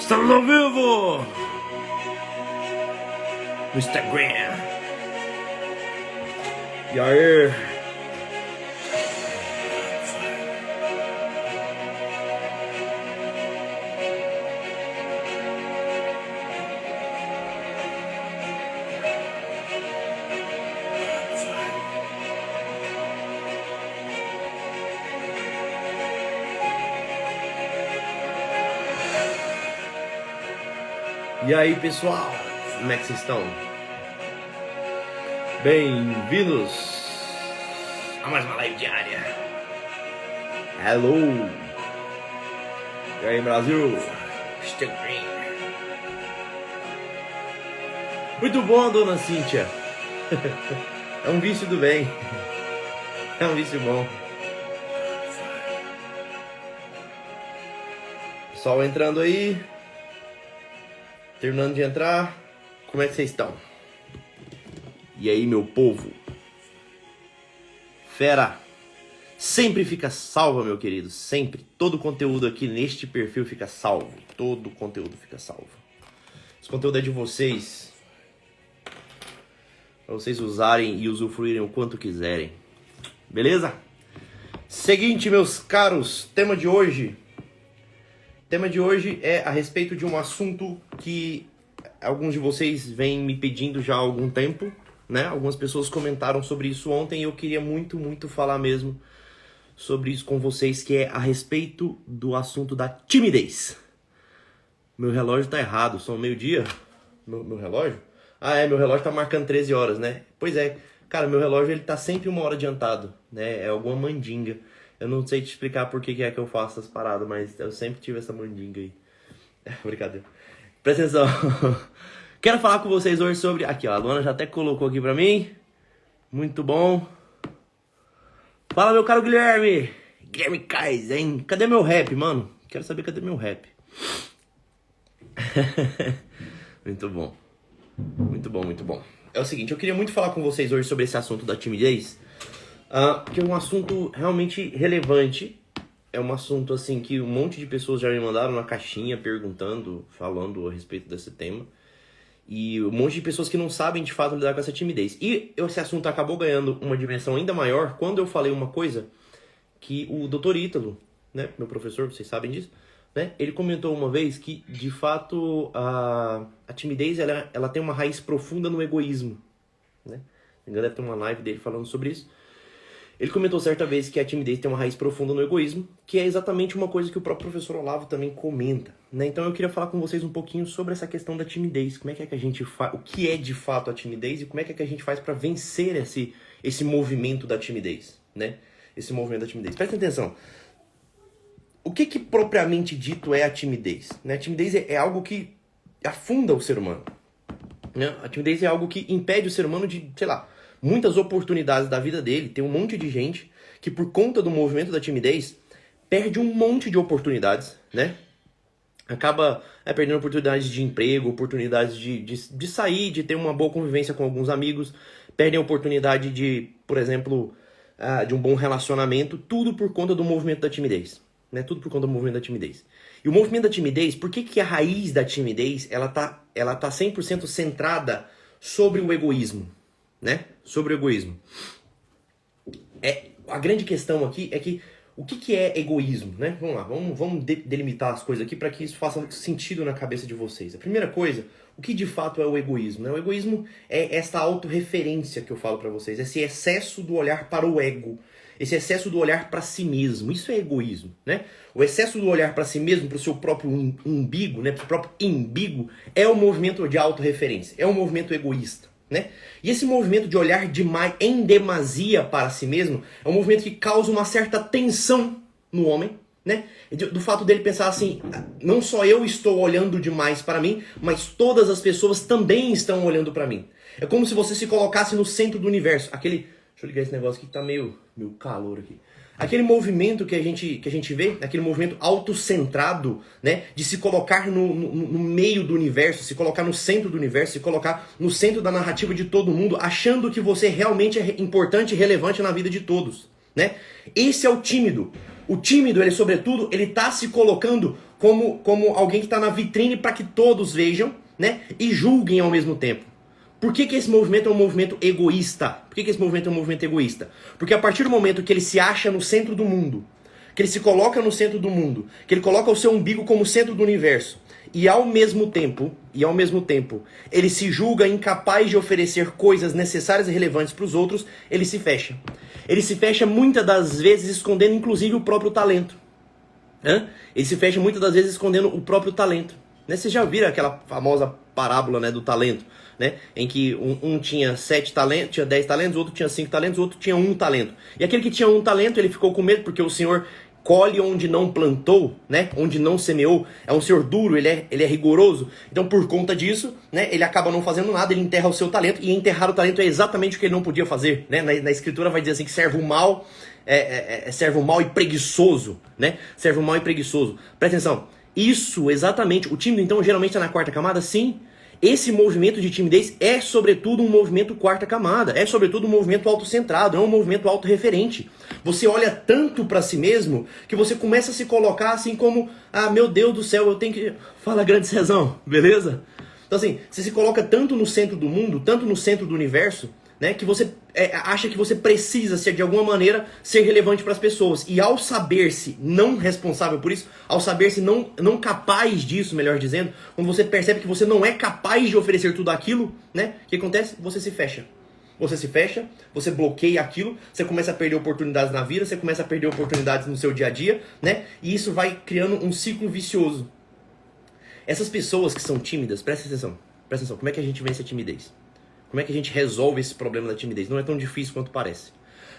Estamos ao vivo no Instagram. E aí? E aí, pessoal, como é que vocês estão? Bem-vindos a mais uma live diária. Hello! E aí, Brasil? Instagram. Muito bom, dona Cíntia. É um vício do bem. É um vício bom. Pessoal entrando aí. Terminando de entrar, como é que vocês estão? E aí, meu povo? Fera! Sempre fica salvo, meu querido, sempre. Todo conteúdo aqui neste perfil fica salvo. Todo conteúdo fica salvo. Esse conteúdo é de vocês. Para vocês usarem e usufruírem o quanto quiserem. Beleza? Seguinte, meus caros, tema de hoje... O tema de hoje é a respeito de um assunto que alguns de vocês vêm me pedindo já há algum tempo, né? Algumas pessoas comentaram sobre isso ontem e eu queria muito falar mesmo sobre isso com vocês, que é a respeito do assunto da timidez. Meu relógio tá errado, são meio-dia? Meu relógio? Ah, meu relógio tá marcando 13 horas, né? Pois é, cara, meu relógio ele tá sempre 1 hora adiantado, né? É alguma mandinga. Eu não sei te explicar por que é que eu faço essas paradas, mas eu sempre tive essa mandinga aí. Brincadeira. Presta atenção. Quero falar com vocês hoje sobre... Aqui, ó, a Luana já até colocou aqui pra mim. Muito bom. Fala, meu caro Guilherme. Guilherme Kaizen. Cadê meu rap, mano? Quero saber cadê meu rap. Muito bom. Muito bom, muito bom. É o seguinte, eu queria muito falar com vocês hoje sobre esse assunto da timidez. Que é um assunto realmente relevante. É um assunto assim que um monte de pessoas já me mandaram na caixinha perguntando, falando a respeito desse tema. E um monte de pessoas que não sabem de fato lidar com essa timidez. E esse assunto acabou ganhando uma dimensão ainda maior quando eu falei uma coisa que o Dr. Ítalo, né, meu professor, vocês sabem disso, né, ele comentou uma vez que de fato a timidez ela tem uma raiz profunda no egoísmo, né? Deve ter uma live dele falando sobre isso. Ele comentou certa vez que a timidez tem uma raiz profunda no egoísmo, que é exatamente uma coisa que o próprio professor Olavo também comenta, né? Então eu queria falar com vocês um pouquinho sobre essa questão da timidez, como é que a gente faz, o que é de fato a timidez e como é que a gente faz para vencer esse movimento da timidez, né? Esse movimento da timidez. Presta atenção. O que propriamente dito é a timidez? Né? A timidez é algo que afunda o ser humano, né? A timidez é algo que impede o ser humano de, sei lá, muitas oportunidades da vida dele. Tem um monte de gente que por conta do movimento da timidez perde um monte de oportunidades, né? Acaba perdendo oportunidades de emprego, oportunidades de sair, de ter uma boa convivência com alguns amigos, perdem a oportunidade de, por exemplo, de um bom relacionamento, tudo por conta do movimento da timidez, né? Tudo por conta do movimento da timidez. E o movimento da timidez, por que a raiz da timidez ela tá 100% centrada sobre o egoísmo? Né? Sobre o egoísmo. A grande questão aqui é que o que é egoísmo, né? Vamos lá, vamos delimitar as coisas aqui para que isso faça sentido na cabeça de vocês. A primeira coisa, o que de fato é o egoísmo? Né? O egoísmo é essa autorreferência que eu falo para vocês, esse excesso do olhar para o ego, esse excesso do olhar para si mesmo. Isso é egoísmo, né? O excesso do olhar para si mesmo, para o seu próprio umbigo, né? Para o seu próprio imbigo, é um movimento de autorreferência, é um movimento egoísta. Né? E esse movimento de olhar em demasia para si mesmo é um movimento que causa uma certa tensão no homem, né? Do fato dele pensar assim, não só eu estou olhando demais para mim, mas todas as pessoas também estão olhando para mim. É como se você se colocasse no centro do universo. Deixa eu ligar esse negócio aqui que tá meio calor aqui. Aquele movimento que a gente vê, aquele movimento autocentrado, né, de se colocar no meio do universo, se colocar no centro do universo, se colocar no centro da narrativa de todo mundo, achando que você realmente é importante e relevante na vida de todos, né? Esse é o tímido. O tímido, ele sobretudo, ele tá se colocando como alguém que está na vitrine para que todos vejam, né? E julguem ao mesmo tempo. Por que esse movimento é um movimento egoísta? Por que esse movimento é um movimento egoísta? Porque a partir do momento que ele se acha no centro do mundo, que ele se coloca no centro do mundo, que ele coloca o seu umbigo como centro do universo, e ao mesmo tempo, ele se julga incapaz de oferecer coisas necessárias e relevantes para os outros, ele se fecha. Ele se fecha muitas das vezes escondendo inclusive o próprio talento. Ele se fecha muitas das vezes escondendo o próprio talento. Né? Vocês já viram aquela famosa parábola, né, do talento, né? Em que um tinha 7 talentos, tinha 10 talentos, o outro tinha 5 talentos, o outro tinha 1 talento. E aquele que tinha 1 talento, ele ficou com medo porque o Senhor colhe onde não plantou, né? Onde não semeou. É um Senhor duro, ele é rigoroso. Então, por conta disso, né, ele acaba não fazendo nada, ele enterra o seu talento. E enterrar o talento é exatamente o que ele não podia fazer. Né? Na Escritura vai dizer assim que servo mal servo mal e preguiçoso. Né? Servo mal e preguiçoso. Presta atenção. Isso, exatamente. O tímido, então, geralmente está na quarta camada? Sim. Esse movimento de timidez é, sobretudo, um movimento quarta camada. É, sobretudo, um movimento autocentrado. É um movimento autorreferente. Você olha tanto para si mesmo que você começa a se colocar assim como: ah, meu Deus do céu, eu tenho que... Fala, grande Cezão, beleza? Então, assim, você se coloca tanto no centro do mundo, tanto no centro do universo, né, que você acha que você precisa ser, de alguma maneira, ser relevante para as pessoas. E ao saber-se não responsável por isso, ao saber-se não capaz disso, melhor dizendo, quando você percebe que você não é capaz de oferecer tudo aquilo, né, o que acontece? Você se fecha. Você se fecha, você bloqueia aquilo, você começa a perder oportunidades na vida, você começa a perder oportunidades no seu dia a dia, né, e isso vai criando um ciclo vicioso. Essas pessoas que são tímidas, presta atenção, como é que a gente vence a timidez? Como é que a gente resolve esse problema da timidez? Não é tão difícil quanto parece.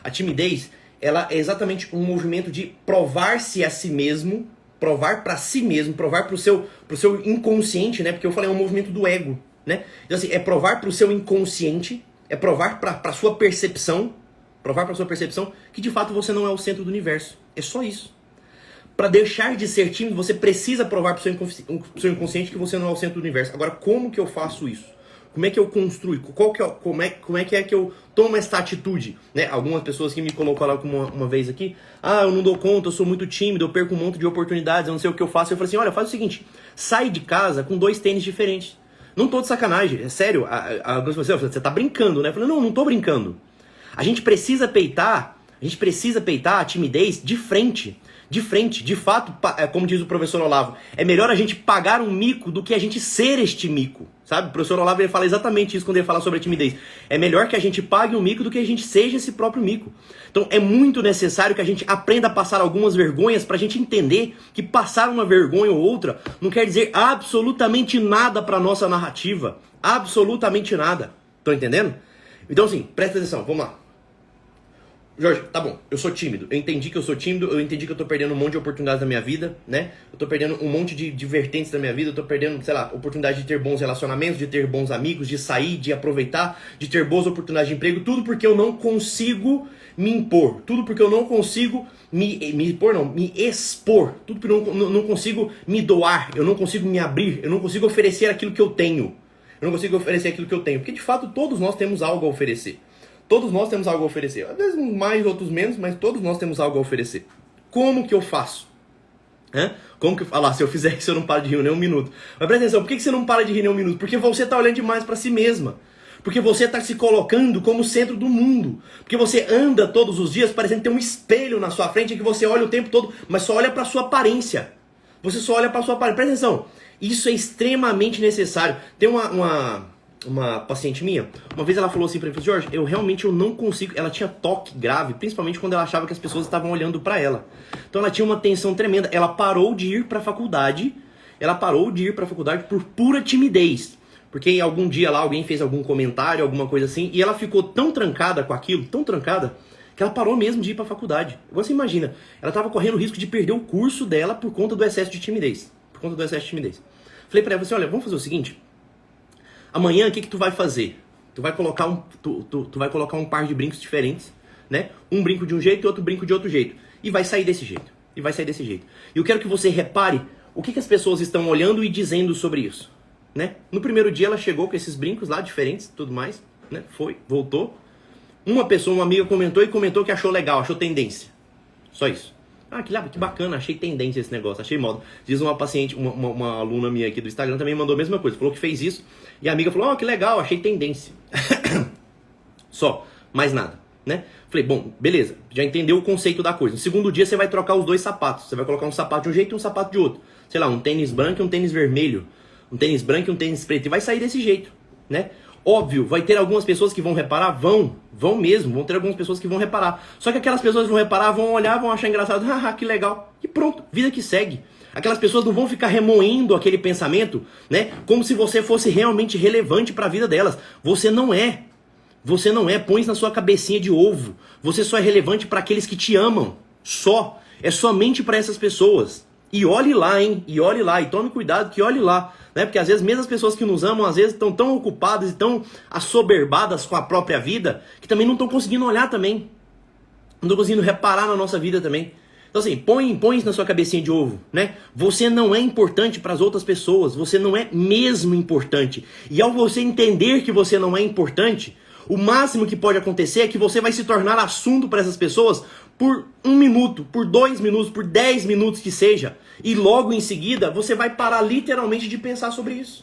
A timidez, ela é exatamente um movimento de provar-se a si mesmo, provar para si mesmo, provar pro seu inconsciente, né? Porque eu falei, é um movimento do ego, né? Então assim, é provar pro seu inconsciente, é provar pra sua percepção, que de fato você não é o centro do universo. É só isso. Para deixar de ser tímido, você precisa provar pro seu inconsciente que você não é o centro do universo. Agora, como que eu faço isso? Como é que eu construo? Como é que eu tomo esta atitude? Né? Algumas pessoas que me colocaram uma vez aqui: ah, eu não dou conta, eu sou muito tímido, eu perco um monte de oportunidades, eu não sei o que eu faço. Eu falei assim: olha, faz o seguinte, sai de casa com 2 tênis diferentes. Não tô de sacanagem, é sério. Algumas pessoas falam: você tá brincando, né? Eu falei: não tô brincando. A gente precisa peitar a timidez de frente. De fato, como diz o professor Olavo, é melhor a gente pagar um mico do que a gente ser este mico, sabe? O professor Olavo, ele fala exatamente isso quando ele fala sobre a timidez. É melhor que a gente pague um mico do que a gente seja esse próprio mico. Então é muito necessário que a gente aprenda a passar algumas vergonhas pra gente entender que passar uma vergonha ou outra não quer dizer absolutamente nada pra nossa narrativa. Absolutamente nada. Estão entendendo? Então assim, presta atenção, vamos lá. Jorge, tá bom, eu sou tímido, eu entendi que eu sou tímido, eu entendi que eu tô perdendo um monte de oportunidades da minha vida, né? Eu tô perdendo um monte de vertentes da minha vida, eu tô perdendo, sei lá, oportunidade de ter bons relacionamentos, de ter bons amigos, de sair, de aproveitar, de ter boas oportunidades de emprego, tudo porque eu não consigo me impor, tudo porque eu não consigo me expor, tudo porque eu não consigo me doar, eu não consigo me abrir, eu não consigo oferecer aquilo que eu tenho. Porque de fato todos nós temos algo a oferecer. Todos nós temos algo a oferecer. Às vezes mais, outros menos, mas todos nós temos algo a oferecer. Como que eu faço? Se eu fizer isso eu não paro de rir nem um minuto. Mas presta atenção, por que você não para de rir nem um minuto? Porque você está olhando demais para si mesma. Porque você está se colocando como centro do mundo. Porque você anda todos os dias parecendo ter um espelho na sua frente em que você olha o tempo todo, mas só olha para sua aparência. Você só olha para sua aparência. Presta atenção, isso é extremamente necessário. Tem uma paciente minha, uma vez ela falou assim pra mim: Jorge, eu não consigo. Ela tinha toque grave, principalmente quando ela achava que as pessoas estavam olhando pra ela. Então ela tinha uma tensão tremenda. Ela parou de ir pra faculdade por pura timidez. Porque algum dia lá alguém fez algum comentário, alguma coisa assim, e ela ficou tão trancada com aquilo, que ela parou mesmo de ir pra faculdade. Agora você imagina, ela tava correndo o risco de perder o curso dela por conta do excesso de timidez. Falei pra ela assim: olha, vamos fazer o seguinte. Amanhã, o que tu vai fazer? Tu vai colocar um par de brincos diferentes, né? Um brinco de um jeito e outro brinco de outro jeito. E vai sair desse jeito. E eu quero que você repare o que as pessoas estão olhando e dizendo sobre isso, né? No primeiro dia ela chegou com esses brincos lá diferentes, tudo mais, né? Foi, voltou. Uma amiga comentou que achou legal, achou tendência. Só isso. Ah, que bacana, achei tendência esse negócio, achei moda. Diz uma paciente, uma aluna minha aqui do Instagram também mandou a mesma coisa, falou que fez isso, e a amiga falou, que legal, achei tendência. Só, mais nada, né? Falei, bom, beleza, já entendeu o conceito da coisa. No segundo dia você vai trocar os 2 sapatos, você vai colocar um sapato de um jeito e um sapato de outro. Sei lá, um tênis branco e um tênis vermelho, um tênis branco e um tênis preto, e vai sair desse jeito, né? Óbvio, vai ter algumas pessoas que vão reparar, vão mesmo, vão ter algumas pessoas que vão reparar. Só que aquelas pessoas que vão reparar, vão olhar, vão achar engraçado, haha, que legal, e pronto, vida que segue. Aquelas pessoas não vão ficar remoendo aquele pensamento, né, como se você fosse realmente relevante para a vida delas. Você não é. Você não é, põe isso na sua cabecinha de ovo. Você só é relevante para aqueles que te amam, só. É somente para essas pessoas. E olhe lá, hein, e olhe lá, e tome cuidado que olhe lá. Né? Porque às vezes mesmo as pessoas que nos amam, às vezes estão tão ocupadas e tão assoberbadas com a própria vida, que também não estão conseguindo olhar também. Não estão conseguindo reparar na nossa vida também. Então assim, põe isso na sua cabecinha de ovo, né? Você não é importante para as outras pessoas, você não é mesmo importante. E ao você entender que você não é importante, o máximo que pode acontecer é que você vai se tornar assunto para essas pessoas por 1 minuto, por 2 minutos, por 10 minutos que seja. E logo em seguida, você vai parar literalmente de pensar sobre isso.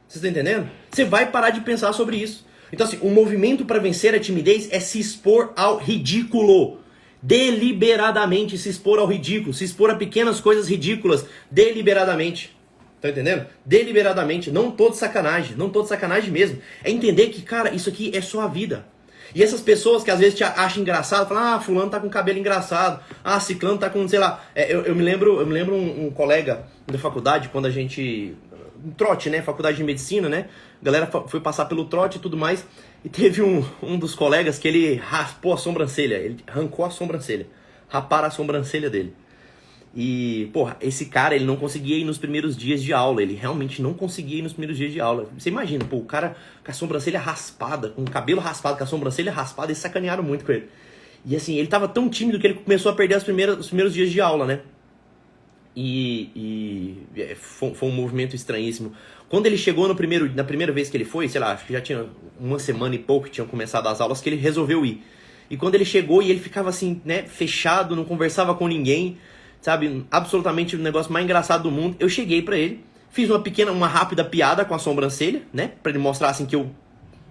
Você está entendendo? Você vai parar de pensar sobre isso. Então assim, o movimento para vencer a timidez é se expor ao ridículo. Deliberadamente se expor ao ridículo, se expor a pequenas coisas ridículas, deliberadamente. Tá entendendo? Deliberadamente, não tô de sacanagem mesmo. É entender que, cara, isso aqui é só a vida. E essas pessoas que às vezes te acham engraçado, falam, fulano tá com cabelo engraçado, ciclano tá com, sei lá, eu me lembro um colega da faculdade, quando a gente, trote, né, faculdade de medicina, né, a galera foi passar pelo trote e tudo mais, e teve um dos colegas que ele raspou a sobrancelha, ele arrancou a sobrancelha, raparam a sobrancelha dele. E, porra, esse cara, ele não conseguia ir nos primeiros dias de aula. Ele realmente não conseguia ir nos primeiros dias de aula. Você imagina, pô, o cara com a sobrancelha raspada, com o cabelo raspado, com a sobrancelha raspada, eles sacanearam muito com ele. E assim, ele tava tão tímido que ele começou a perder os primeiros dias de aula, né? Foi um movimento estranhíssimo. Quando ele chegou na primeira vez que ele foi, sei lá, acho que já tinha 1 semana e pouco que tinham começado as aulas, que ele resolveu ir. E quando ele chegou e ele ficava assim, né, fechado, não conversava com ninguém, sabe, absolutamente o negócio mais engraçado do mundo. Eu cheguei pra ele, fiz uma rápida piada com a sobrancelha, né, pra ele mostrar assim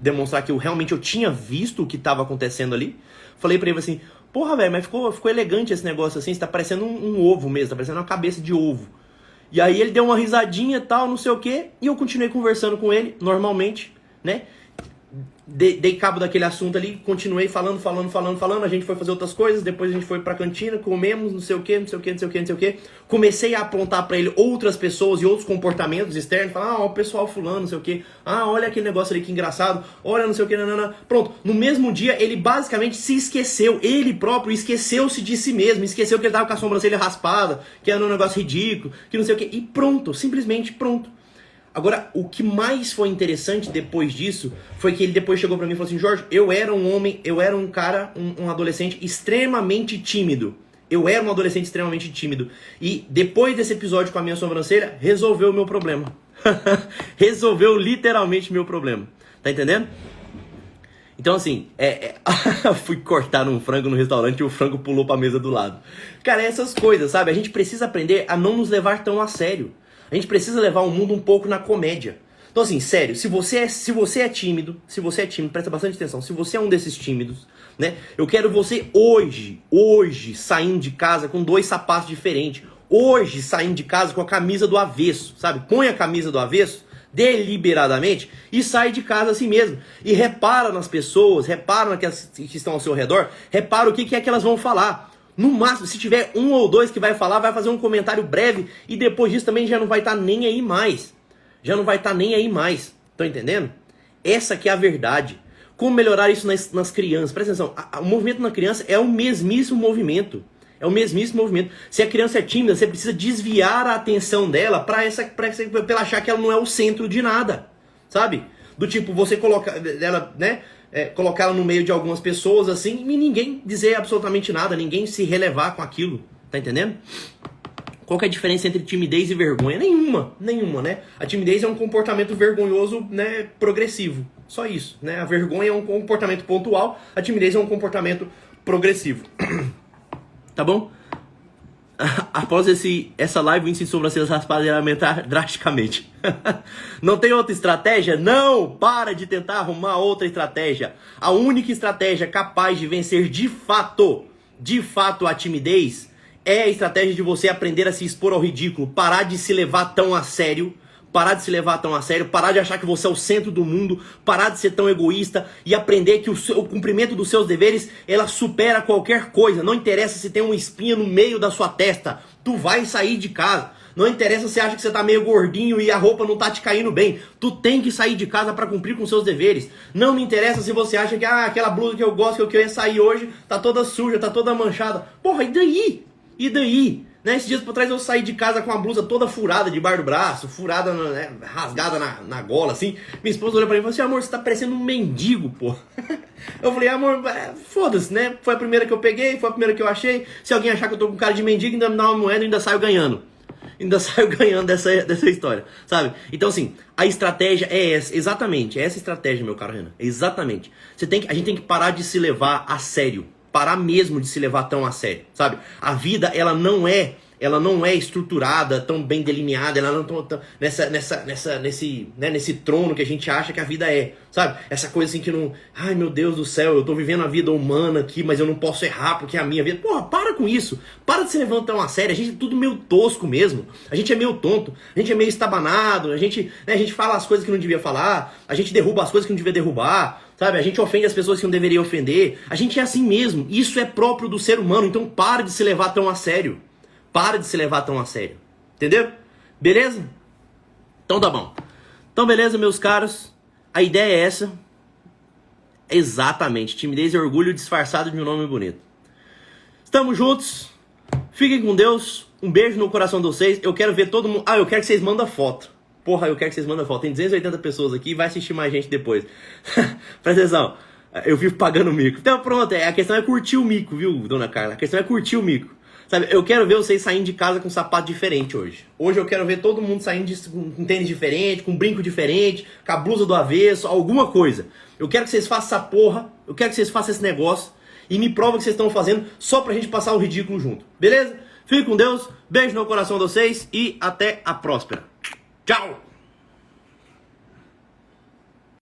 demonstrar que eu tinha visto o que tava acontecendo ali. Falei pra ele assim, porra, velho, mas ficou elegante esse negócio assim, você tá parecendo um ovo mesmo, tá parecendo uma cabeça de ovo. E aí ele deu uma risadinha e tal, não sei o que, e eu continuei conversando com ele, normalmente, né. Dei cabo daquele assunto ali, continuei falando, a gente foi fazer outras coisas, depois a gente foi pra cantina, comemos, não sei o que. Comecei a apontar pra ele outras pessoas e outros comportamentos externos, falar, o pessoal fulano, não sei o que, olha aquele negócio ali que engraçado, olha não sei o que, nanana. Pronto, no mesmo dia ele basicamente se esqueceu, ele próprio esqueceu-se de si mesmo, esqueceu que ele tava com a sobrancelha raspada, que era um negócio ridículo, que não sei o que, e pronto, simplesmente pronto. Agora, o que mais foi interessante depois disso foi que ele depois chegou pra mim e falou assim, Jorge, eu era um cara, um adolescente extremamente tímido. Eu era um adolescente extremamente tímido. E depois desse episódio com a minha sobrancelha, resolveu o meu problema. Resolveu literalmente o meu problema. Tá entendendo? Então assim, fui cortar um frango no restaurante e o frango pulou pra mesa do lado. Cara, essas coisas, sabe? A gente precisa aprender a não nos levar tão a sério. A gente precisa levar o mundo um pouco na comédia. Então assim, sério, se você é tímido, presta bastante atenção, se você é um desses tímidos, né? Eu quero você hoje, saindo de casa com 2 sapatos diferentes. Hoje, saindo de casa com a camisa do avesso, sabe? Põe a camisa do avesso, deliberadamente, e sai de casa assim mesmo. E repara nas pessoas, repara naquelas que estão ao seu redor, repara o que é que elas vão falar. No máximo, se tiver 1 ou 2 que vai falar, vai fazer um comentário breve e depois disso também já não vai estar nem aí mais. Estão entendendo? Essa que é a verdade. Como melhorar isso nas crianças? Presta atenção, o movimento na criança é o mesmíssimo movimento. Se a criança é tímida, você precisa desviar a atenção dela pra ela achar que ela não é o centro de nada. Sabe? Do tipo, você coloca ela, né? Colocar ela no meio de algumas pessoas assim e ninguém dizer absolutamente nada, ninguém se relevar com aquilo, tá entendendo? Qual que é a diferença entre timidez e vergonha? Nenhuma, né? A timidez é um comportamento vergonhoso, né, progressivo, só isso, né? A vergonha é um comportamento pontual, a timidez é um comportamento progressivo, tá bom? Após essa live, o índice de sobrancelhas raspadas irá aumentar drasticamente. Não tem outra estratégia? Não! Para de tentar arrumar outra estratégia. A única estratégia capaz de vencer de fato a timidez é a estratégia de você aprender a se expor ao ridículo, parar de se levar tão a sério, parar de achar que você é o centro do mundo, parar de ser tão egoísta e aprender que o cumprimento dos seus deveres, ela supera qualquer coisa. Não interessa se tem uma espinha no meio da sua testa, tu vai sair de casa. Não interessa se você acha que você tá meio gordinho e a roupa não tá te caindo bem. Tu tem que sair de casa para cumprir com seus deveres. Não me interessa se você acha que aquela blusa que eu gosto, que eu ia sair hoje, tá toda suja, tá toda manchada. Porra, e daí? E daí? Né? Esses dias por trás eu saí de casa com a blusa toda furada debaixo do braço, furada, né, rasgada na gola, assim. Minha esposa olhou pra mim e falou assim: amor, você tá parecendo um mendigo, pô. Eu falei: amor, foda-se, né? Foi a primeira que eu peguei, foi a primeira que eu achei. Se alguém achar que eu tô com cara de mendigo, ainda me dá uma moeda e ainda saio ganhando. Dessa história, sabe? Então, assim, a estratégia é essa, exatamente, é essa estratégia, meu caro Renan, exatamente. A gente tem que parar de se levar a sério, parar mesmo de se levar tão a sério, sabe? A vida, ela não é estruturada, tão bem delineada, ela não tão nesse trono que a gente acha que a vida é, sabe? Essa coisa assim que não, ai meu Deus do céu, eu tô vivendo a vida humana aqui, mas eu não posso errar porque é a minha vida. Porra, para com isso, para de se levar tão a sério, a gente é tudo meio tosco mesmo, a gente é meio tonto, a gente é meio estabanado, a gente fala as coisas que não devia falar, a gente derruba as coisas que não devia derrubar, sabe? A gente ofende as pessoas que não deveria ofender, a gente é assim mesmo, isso é próprio do ser humano, então para de se levar tão a sério. Para de se levar tão a sério. Entendeu? Beleza? Então tá bom. Então beleza, meus caros. A ideia é essa. Exatamente. Timidez e orgulho disfarçado de um nome bonito. Estamos juntos. Fiquem com Deus. Um beijo no coração de vocês. Eu quero ver todo mundo... eu quero que vocês mandem foto. Porra, eu quero que vocês mandem foto. Tem 280 pessoas aqui e vai assistir mais gente depois. Presta atenção. Eu vivo pagando mico. Então pronto. A questão é curtir o mico, viu, dona Carla? A questão é curtir o mico. Sabe, eu quero ver vocês saindo de casa com um sapato diferente hoje. Hoje eu quero ver todo mundo saindo com tênis diferente, com um brinco diferente, com a blusa do avesso, alguma coisa. Eu quero que vocês façam essa porra, eu quero que vocês façam esse negócio e me provem que vocês estão fazendo só pra gente passar o ridículo junto. Beleza? Fique com Deus, beijo no coração de vocês e até a próxima. Tchau!